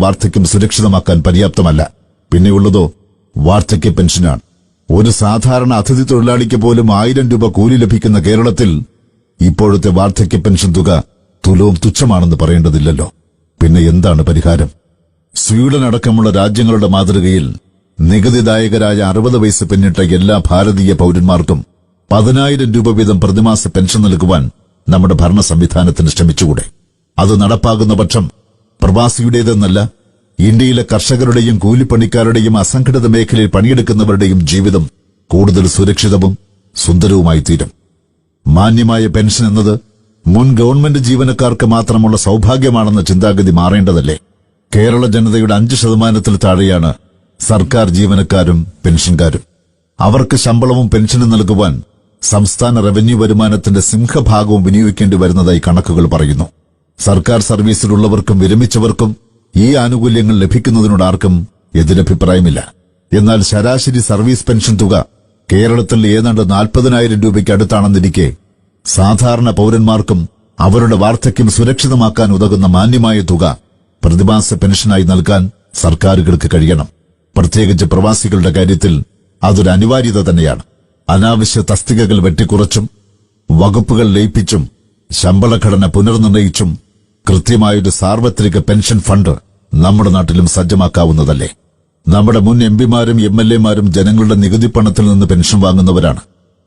വാർദ്ധക്യം സുരക്ഷിതമാക്കാൻ പര്യാപ്തമല്ല. പിന്നെയുള്ളതോ വാർദ്ധക്യ പെൻഷനാണ്. ഒരു സാധാരണ അതിഥി തൊഴിലാളിക്ക് പോലും 1000 രൂപ കൂലി ലഭിക്കുന്ന കേരളത്തിൽ ഇപ്പോഴത്തെ വാർദ്ധക്യ പെൻഷൻ തുക തുലവും തുച്ഛമാണെന്ന് പറയേണ്ടതില്ലല്ലോ. പിന്നെ എന്താണ് പരിഹാരം? സ്വീഡൻ അടക്കമുള്ള രാജ്യങ്ങളുടെ മാതൃകയിൽ നികുതിദായകരായ 60 വയസ്സ് പിന്നിട്ട എല്ലാ ഭാരതീയ പൌരന്മാർക്കും 10,000 രൂപ വീതം പ്രതിമാസ പെൻഷൻ നൽകുവാൻ നമ്മുടെ ഭരണ സംവിധാനത്തിന് ശ്രമിച്ചുകൂടെ? അത് നടപ്പാകുന്ന പക്ഷം പ്രവാസിയുടേതെന്നല്ല, ഇന്ത്യയിലെ കർഷകരുടെയും കൂലിപ്പണിക്കാരുടെയും അസംഘടിത മേഖലയിൽ പണിയെടുക്കുന്നവരുടെയും ജീവിതം കൂടുതൽ സുരക്ഷിതവും സുന്ദരവുമായി തീരും. മാന്യമായ പെൻഷൻ എന്നത് മുൻ ഗവൺമെന്റ് ജീവനക്കാർക്ക് മാത്രമുള്ള സൌഭാഗ്യമാണെന്ന ചിന്താഗതി മാറേണ്ടതല്ലേ? കേരള ജനതയുടെ 5% താഴെയാണ് സർക്കാർ ജീവനക്കാരും പെൻഷൻകാരും. അവർക്ക് ശമ്പളവും പെൻഷനും നൽകുവാൻ സംസ്ഥാന റവന്യൂ വരുമാനത്തിന്റെ സിംഹഭാഗവും വിനിയോഗിക്കേണ്ടി വരുന്നതായി കണക്കുകൾ പറയുന്നു. സർക്കാർ സർവീസിലുള്ളവർക്കും വിരമിച്ചവർക്കും ഈ ആനുകൂല്യങ്ങൾ ലഭിക്കുന്നതിനോട് ആർക്കും എതിരഭിപ്രായമില്ല. എന്നാൽ ശരാശരി സർവീസ് പെൻഷൻ തുക കേരളത്തിൽ ഏതാണ്ട് 40,000 രൂപയ്ക്ക് അടുത്താണെന്നിരിക്കെ സാധാരണ പൌരന്മാർക്കും അവരുടെ വാർദ്ധക്യം സുരക്ഷിതമാക്കാൻ ഉതകുന്ന മാന്യമായ തുക പ്രതിമാസ പെൻഷനായി നൽകാൻ സർക്കാരുകൾക്ക് കഴിയണം. പ്രത്യേകിച്ച് പ്രവാസികളുടെ കാര്യത്തിൽ അതൊരു അനിവാര്യത തന്നെയാണ്. അനാവശ്യ തസ്തികകൾ വെട്ടിക്കുറച്ചും വകുപ്പുകൾ ലയിപ്പിച്ചും ശമ്പളഘടന പുനർനിർണയിച്ചും കൃത്യമായൊരു സാർവത്രിക പെൻഷൻ ഫണ്ട് നമ്മുടെ നാട്ടിലും സജ്ജമാക്കാവുന്നതല്ലേ? നമ്മുടെ മുൻ എംപിമാരും എംഎൽഎമാരും ജനങ്ങളുടെ നികുതി പണത്തിൽ നിന്ന് പെൻഷൻ വാങ്ങുന്നവരാണ്.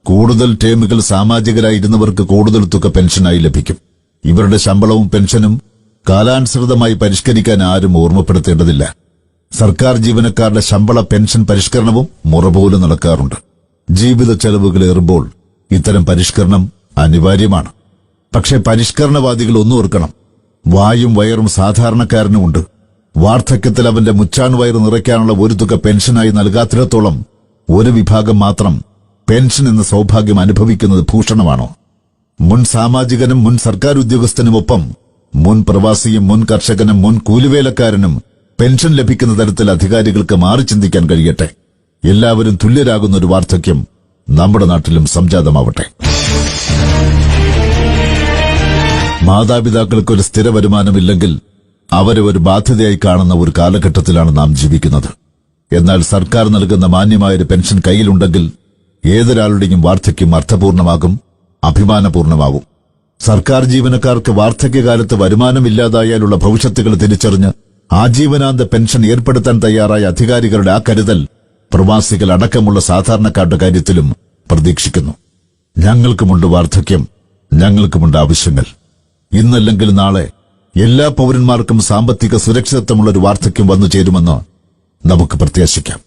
കൂടുതൽ ടേമുകൾ സാമാജികരായിരുന്നവർക്ക് കൂടുതൽ തുക പെൻഷനായി ലഭിക്കും. ഇവരുടെ ശമ്പളവും പെൻഷനും കാലാനുസൃതമായി പരിഷ്കരിക്കാൻ ആരും ഓർമ്മപ്പെടുത്തേണ്ടതില്ല. സർക്കാർ ജീവനക്കാരുടെ ശമ്പള പെൻഷൻ പരിഷ്കരണവും മുറപോലും നടക്കാറുണ്ട്. ജീവിത ചെലവുകൾ ഏറുമ്പോൾ ഇത്തരം പരിഷ്കരണം അനിവാര്യമാണ്. പക്ഷേ പരിഷ്കരണവാദികൾ ഒന്നോർക്കണം, വായും വയറും സാധാരണക്കാരനുമുണ്ട്. വാർദ്ധക്യത്തിൽ അവന്റെ മുച്ചാൻവയറ് നിറയ്ക്കാനുള്ള ഒരു തുക പെൻഷനായി നൽകാത്തിടത്തോളം ഒരു വിഭാഗം മാത്രം പെൻഷൻ എന്ന സൌഭാഗ്യം അനുഭവിക്കുന്നത് ഭൂഷണമാണോ? മുൻ സാമാജികനും മുൻ സർക്കാർ ഉദ്യോഗസ്ഥനുമൊപ്പം മുൻ പ്രവാസിയും മുൻ കർഷകനും മുൻ കൂലിവേലക്കാരനും പെൻഷൻ ലഭിക്കുന്ന തരത്തിൽ അധികാരികൾക്ക് മാറി ചിന്തിക്കാൻ കഴിയട്ടെ. എല്ലാവരും തുല്യരാകുന്ന ഒരു വാർദ്ധക്യം നമ്മുടെ നാട്ടിലും സംജാതമാവട്ടെ. മാതാപിതാക്കൾക്കൊരു സ്ഥിര വരുമാനമില്ലെങ്കിൽ അവരെ ഒരു ബാധ്യതയായി കാണുന്ന ഒരു കാലഘട്ടത്തിലാണ് നാം ജീവിക്കുന്നത്. എന്നാൽ സർക്കാർ നൽകുന്ന മാന്യമായൊരു പെൻഷൻ കയ്യിലുണ്ടെങ്കിൽ ഏതൊരാളുടെയും വാർദ്ധക്യം അർത്ഥപൂർണമാകും, അഭിമാനപൂർണമാവും. സർക്കാർ ജീവനക്കാർക്ക് വാർദ്ധക്യകാലത്ത് വരുമാനമില്ലാതായാലുള്ള ഭവിഷ്യത്തുകൾ തിരിച്ചറിഞ്ഞ് ആജീവനാന്ത പെൻഷൻ ഏർപ്പെടുത്താൻ തയ്യാറായ അധികാരികളുടെ ആ കരുതൽ പ്രവാസികൾ അടക്കമുള്ള സാധാരണക്കാരുടെ കാര്യത്തിലും പ്രതീക്ഷിക്കുന്നു. ഞങ്ങൾക്കുമുണ്ട് വാർദ്ധക്യം, ഞങ്ങൾക്കുമുണ്ട് ആവശ്യങ്ങൾ. ഇന്നല്ലെങ്കിൽ നാളെ എല്ലാ പൌരന്മാർക്കും സാമ്പത്തിക സുരക്ഷിതത്വമുള്ള ഒരു വാർദ്ധക്യം വന്നു ചേരുമെന്ന് നമുക്ക് പ്രത്യാശിക്കാം.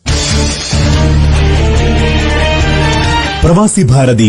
പ്രവാസി ഭാരതി